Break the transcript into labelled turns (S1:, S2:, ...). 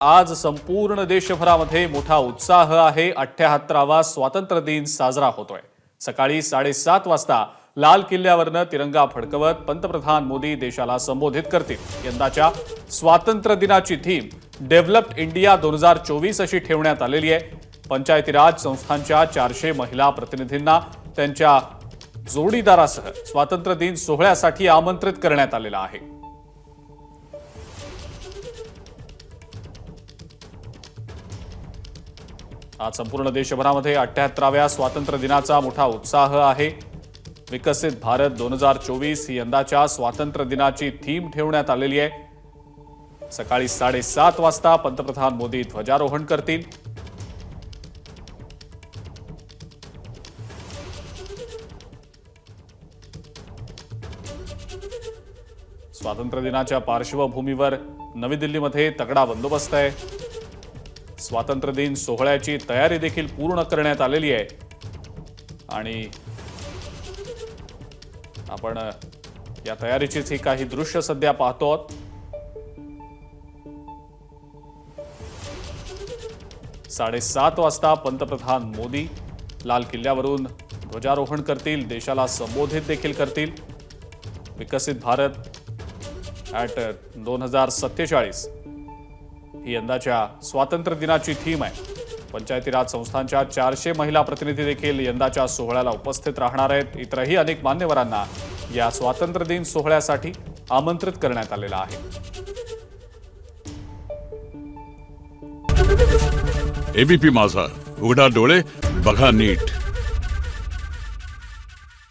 S1: आज संपूर्ण देशभरामध्ये मोठा उत्साह आहे। 78वा स्वातंत्र्य दिन साजरा होतोय। सकाळी 7:30 वाजता लाल किल्ल्यावरनं तिरंगा फडकवत पंतप्रधान मोदी देशाला संबोधित करतील। यंदाच्या स्वातंत्र्य दिनाची थीम डेव्हलप्ड इंडिया 2024 अशी ठेवण्यात आलेली आहे। पंचायती राज संस्थांच्या 400 महिला प्रतिनिधींना त्यांच्या जोडीदारासह स्वातंत्र्य दिन सोहळ्यासाठी आमंत्रित करण्यात आलेलं आहे। आज संपूर्ण देशभरामध्ये 78व्या स्वातंत्र्य दिनाचा मोठा उत्साह आहे। विकसित भारत 2024 ही यंदाच्या स्वातंत्र्य दिनाची थीम ठेवण्यात आलेली आहे। सकाळी 7:30 वाजता पंतप्रधान मोदी ध्वजारोहण करतील। स्वातंत्र्य दिनाच्या पार्श्वभूमीवर नवी दिल्लीमध्ये तगडा बंदोबस्त आहे। स्वातंत्र्य दिन सोहळ्याची तयारी देखील पूर्ण करण्यात आलेली आहे आणि आपण या तयारीचीच ही काही दृश्य सध्या पाहतो आहोत। 7:30 वाजता पंतप्रधान मोदी लाल किल्ल्यावरून ध्वजारोहण करतील, देशाला संबोधित देखील करतील। विकसित भारत ॲट 2047 ही यंदाच्या स्वातंत्र्य दिनाची थीम आहे। पंचायती राज संस्थांच्या 400 महिला प्रतिनिधी देखील यंदाच्या सोहळ्याला उपस्थित राहणार आहेत। इतरही अनेक मान्यवरांना या स्वातंत्र्य दिन सोहळ्यासाठी आमंत्रित करण्यात आलेलं आहे।
S2: एबीपी माझा, उघडा डोळे बघा नीट।